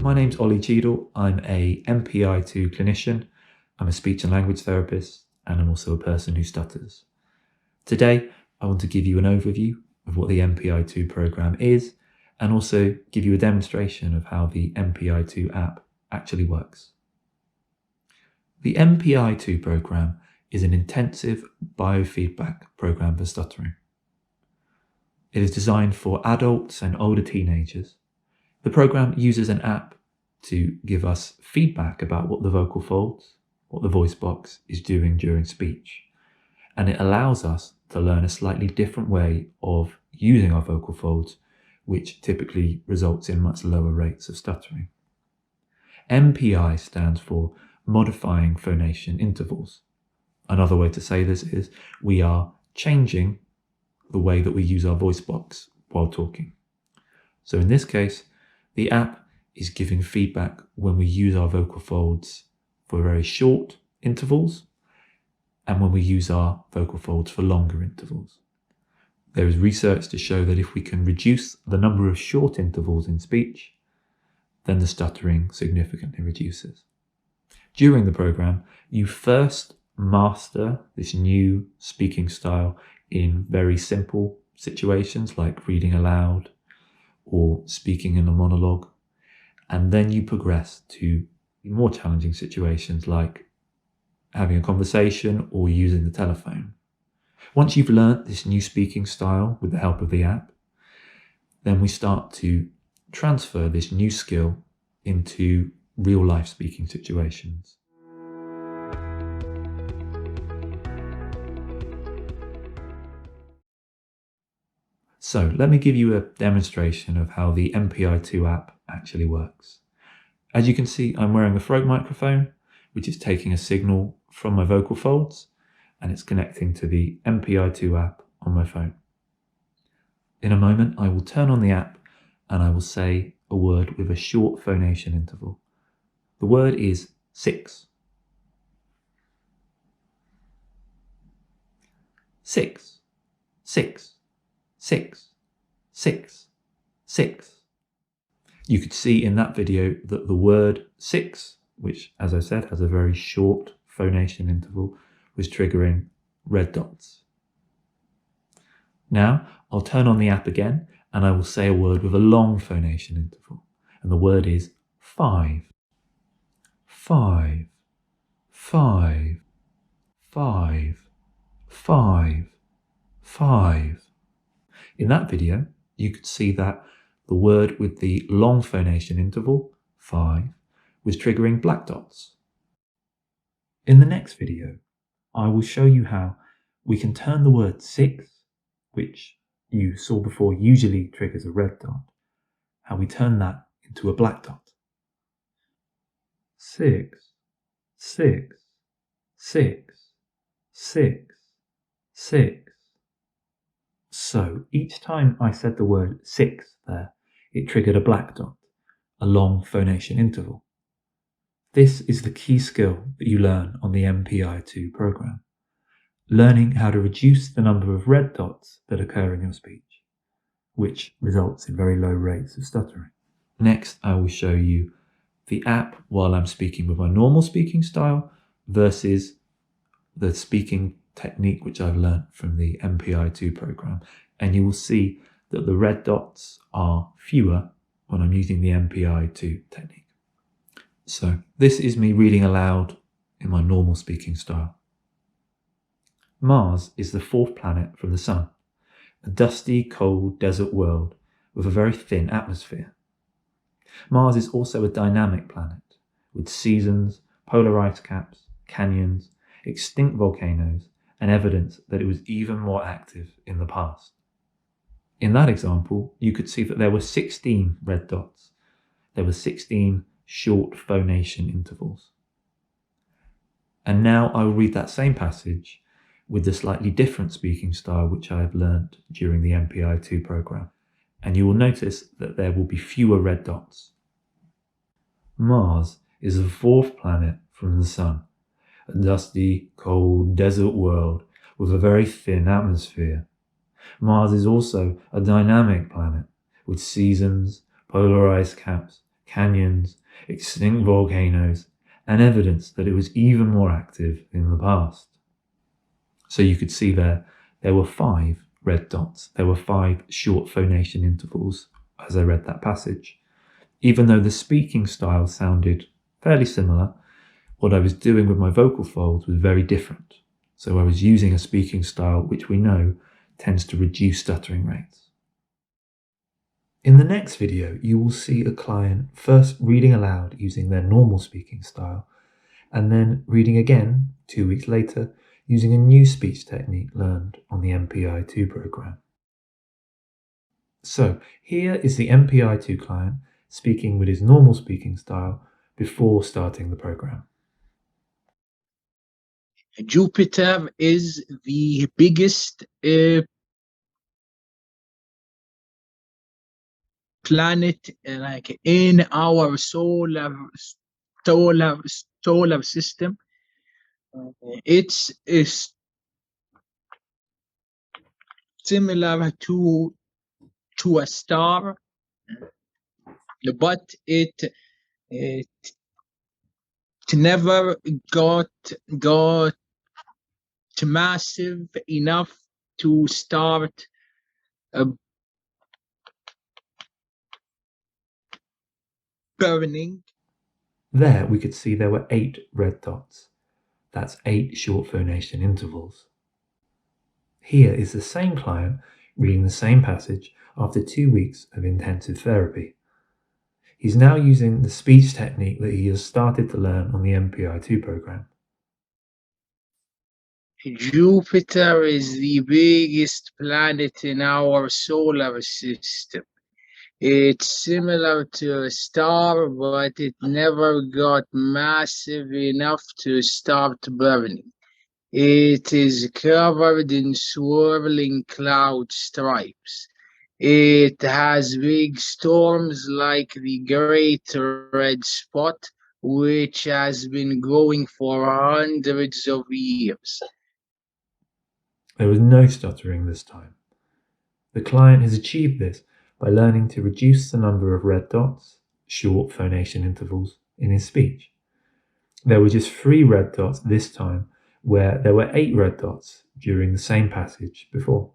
My name's Ollie Cheadle. I'm a MPI-2 clinician. I'm a speech and language therapist, and I'm also a person who stutters. Today, I want to give you an overview of what the MPI-2 program is, and also give you a demonstration of how the MPI-2 app actually works. The MPI-2 program is an intensive biofeedback program for stuttering. It is designed for adults and older teenagers. The program uses an app to give us feedback about what the vocal folds, what the voice box is doing during speech. And it allows us to learn a slightly different way of using our vocal folds, which typically results in much lower rates of stuttering. MPI stands for modifying phonation intervals. Another way to say this is we are changing the way that we use our voice box while talking. So in this case, the app is giving feedback when we use our vocal folds for very short intervals and when we use our vocal folds for longer intervals. There is research to show that if we can reduce the number of short intervals in speech, then the stuttering significantly reduces. During the program, you first master this new speaking style in very simple situations like reading aloud or speaking in a monologue, and then you progress to more challenging situations like having a conversation or using the telephone. Once you've learnt this new speaking style with the help of the app, then we start to transfer this new skill into real life speaking situations. So let me give you a demonstration of how the MPI-2 app actually works. As you can see, I'm wearing a throat microphone, which is taking a signal from my vocal folds, and it's connecting to the MPI-2 app on my phone. In a moment, I will turn on the app and I will say a word with a short phonation interval. The word is 6. 6, 6, 6, 6, 6. You could see in that video that the word 6, which as I said has a very short phonation interval, was triggering red dots. Now I'll turn on the app again and I will say a word with a long phonation interval, and the word is 5. 5, 5, 5, 5, 5. In that video, you could see that the word with the long phonation interval, 5, was triggering black dots. In the next video, I will show you how we can turn the word 6, which you saw before usually triggers a red dot, how we turn that into a black dot. 6, 6, 6, 6, 6. So each time I said the word 6 there, it triggered a black dot, a long phonation interval. This is the key skill that you learn on the MPI-2 program, learning how to reduce the number of red dots that occur in your speech, which results in very low rates of stuttering. Next, I will show you the app while I'm speaking with my normal speaking style versus the speaking technique which I've learned from the MPI-2 program, and you will see that the red dots are fewer when I'm using the MPI-2 technique. So this is me reading aloud in my normal speaking style. Mars is the 4th planet from the Sun, a dusty, cold desert world with a very thin atmosphere. Mars is also a dynamic planet with seasons, polar ice caps, canyons, extinct volcanoes, and evidence that it was even more active in the past. In that example, you could see that there were 16 red dots. There were 16 short phonation intervals. And now I will read that same passage with the slightly different speaking style which I have learned during the MPI-2 program, and you will notice that there will be fewer red dots. Mars is the 4th planet from the Sun, a dusty, cold desert world with a very thin atmosphere. Mars is also a dynamic planet with seasons, polar ice caps, canyons, extinct volcanoes, and evidence that it was even more active in the past. So you could see there were 5 red dots. There were 5 short phonation intervals as I read that passage. Even though the speaking style sounded fairly similar, what I was doing with my vocal folds was very different. So I was using a speaking style which we know tends to reduce stuttering rates. In the next video, you will see a client first reading aloud using their normal speaking style, and then reading again 2 weeks later using a new speech technique learned on the MPI-2 program. So here is the MPI-2 client speaking with his normal speaking style before starting the program. Jupiter is the biggest planet like in our solar system. It's similar to a star, but it never got massive enough to start burning. There we could see there were 8 red dots. That's 8 short phonation intervals. Here is the same client reading the same passage after 2 weeks of intensive therapy. He's now using the speech technique that he has started to learn on the MPI-2 program. Jupiter is the biggest planet in our solar system. It's similar to a star, but it never got massive enough to start burning. It is covered in swirling cloud stripes. It has big storms like the Great Red Spot, which has been going for hundreds of years. There was no stuttering this time. The client has achieved this by learning to reduce the number of red dots, short phonation intervals, in his speech. There were just 3 red dots this time, where there were 8 red dots during the same passage before.